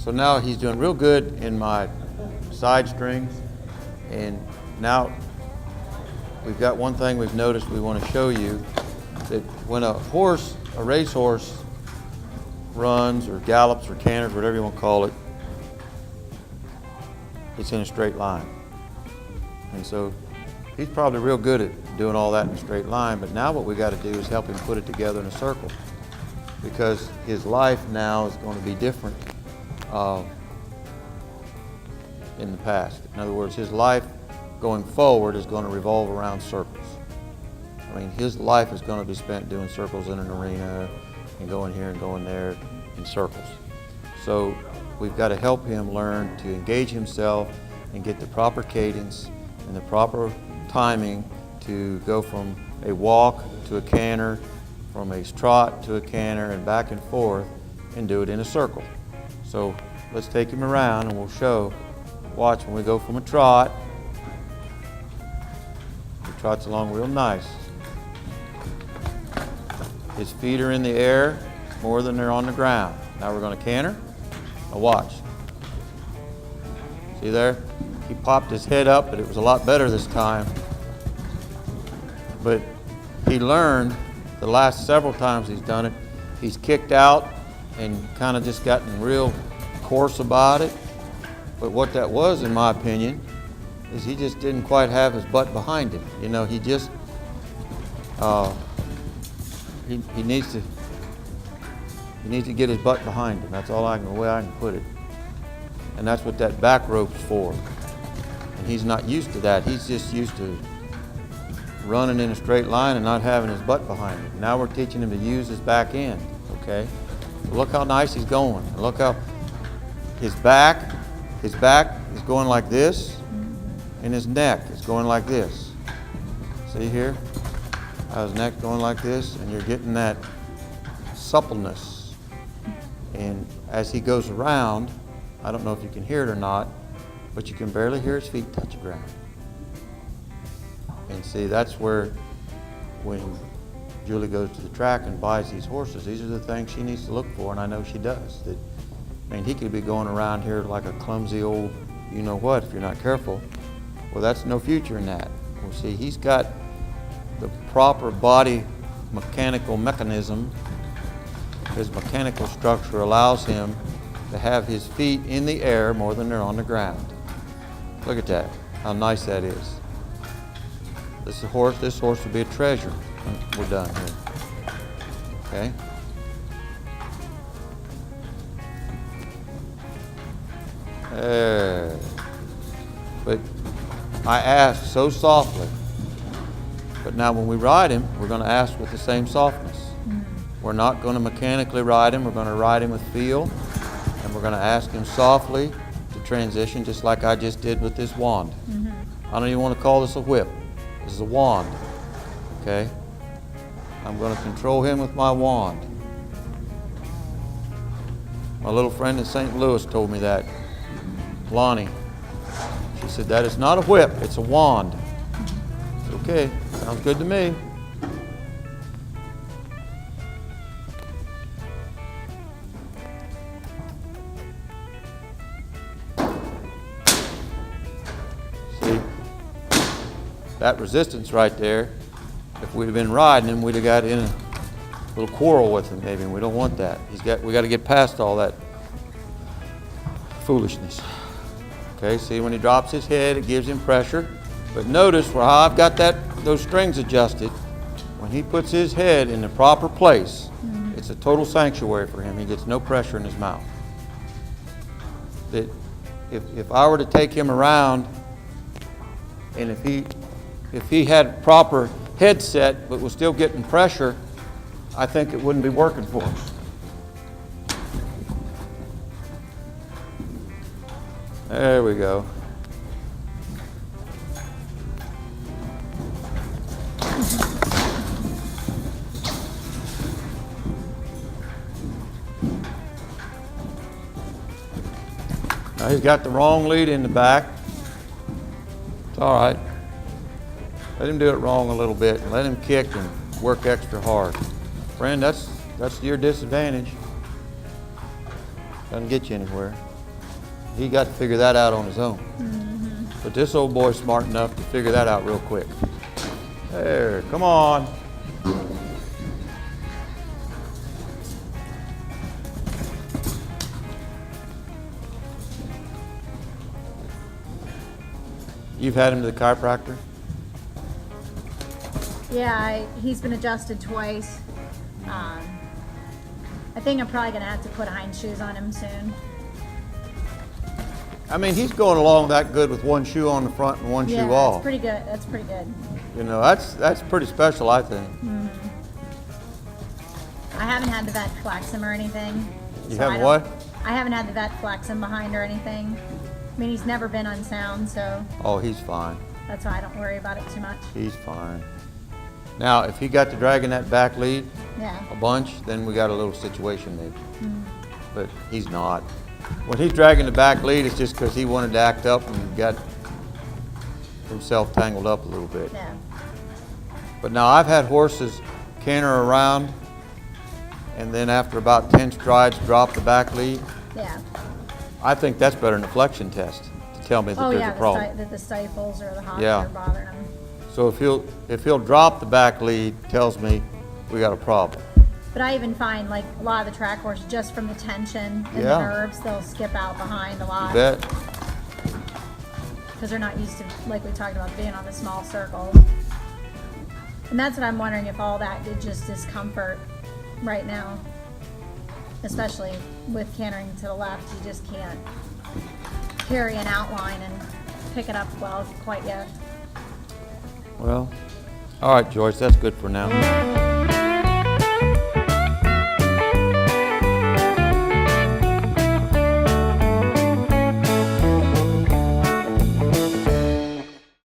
So now he's doing real good in my side strings. And now we've got one thing we've noticed we want to show you, that when a racehorse runs or gallops or canters, whatever you want to call it, it's in a straight line. And so he's probably real good at doing all that in a straight line, but now what we got to do is help him put it together in a circle, because his life now is going to be different in the past. In other words, his life going forward is going to revolve around circles. I mean, his life is going to be spent doing circles in an arena and going here and going there in circles. So we've got to help him learn to engage himself and get the proper cadence and the proper timing to go from a walk to a canter, from a trot to a canter, and back and forth, and do it in a circle. So let's take him around and we'll show. Watch when we go from a trot. He trots along real nice. His feet are in the air more than they're on the ground. Now we're going to canter. Now watch. See there? He popped his head up, but it was a lot better this time. But he learned the last several times he's done it, he's kicked out and kind of just gotten real coarse about it. But what that was, in my opinion, is he just didn't quite have his butt behind him. You know, he just, he needs to get his butt behind him. That's all the way I can put it. And that's what that back rope's for. And he's not used to that. He's just used to running in a straight line and not having his butt behind him. Now we're teaching him to use his back end, okay? Look how nice he's going. Look how his back is going like this, and his neck is going like this. See here? How his neck's going like this, and you're getting that suppleness. And as he goes around, I don't know if you can hear it or not, but you can barely hear his feet touch the ground. And see, that's where, when Julie goes to the track and buys these horses, these are the things she needs to look for, and I know she does. That, I mean, he could be going around here like a clumsy old you-know-what if you're not careful. Well, that's no future in that. Well, see, he's got the proper body mechanical mechanism. His mechanical structure allows him to have his feet in the air more than they're on the ground. Look at that, how nice that is. This horse will be a treasure when we're done here. Okay? But I ask so softly. But now when we ride him, we're going to ask with the same softness. We're not going to mechanically ride him. We're going to ride him with feel. And we're going to ask him softly to transition, just like I just did with this wand. I don't even want to call this a whip. This is a wand. Okay? I'm going to control him with my wand. My little friend in St. Louis told me that. Lonnie. She said, that is not a whip, it's a wand. Okay, sounds good to me. See, that resistance right there, if we'd have been riding him, we'd have got in a little quarrel with him maybe, and we don't want that. We got to get past all that foolishness. Okay, see, when he drops his head, it gives him pressure. But notice how I've got those strings adjusted. When he puts his head in the proper place, it's a total sanctuary for him. He gets no pressure in his mouth. That if I were to take him around, and if he had proper headset but was still getting pressure, I think it wouldn't be working for him. There we go. Now he's got the wrong lead in the back. It's all right. Let him do it wrong a little bit. Let him kick and work extra hard. Friend, that's your disadvantage. Doesn't get you anywhere. He got to figure that out on his own. But this old boy's smart enough to figure that out real quick. There, come on. You've had him to the chiropractor? Yeah, he's been adjusted twice. I think I'm probably gonna have to put hind shoes on him soon. I mean, he's going along that good with one shoe on the front and one shoe off. That's pretty good. That's pretty good. You know, that's pretty special, I think. I haven't had the vet flex him or anything. You so haven't what? I haven't had the vet flex him behind or anything. I mean, he's never been unsound, so Oh, he's fine. that's why I don't worry about it too much. He's fine. Now, if he got to dragging that back lead Yeah. a bunch, then we got a little situation maybe. But he's not. When he's dragging the back lead, it's just because he wanted to act up and got himself tangled up a little bit. Yeah. But now I've had horses canter around and then after about 10 strides drop the back lead. Yeah. I think that's better than a flexion test to tell me that Oh there's yeah, a problem. the stifles or the hops Yeah. are bothering him. So if he'll drop the back lead, tells me we got a problem. But I even find like a lot of the track horses, just from the tension and Yeah. the nerves, they'll skip out behind a lot. You bet. Because they're not used to, like we talked about, being on the small circle. And that's what I'm wondering, if all that is just discomfort right now, especially with cantering to the left, you just can't carry an outline and pick it up well quite yet. Well, all right, Joyce, that's good for now.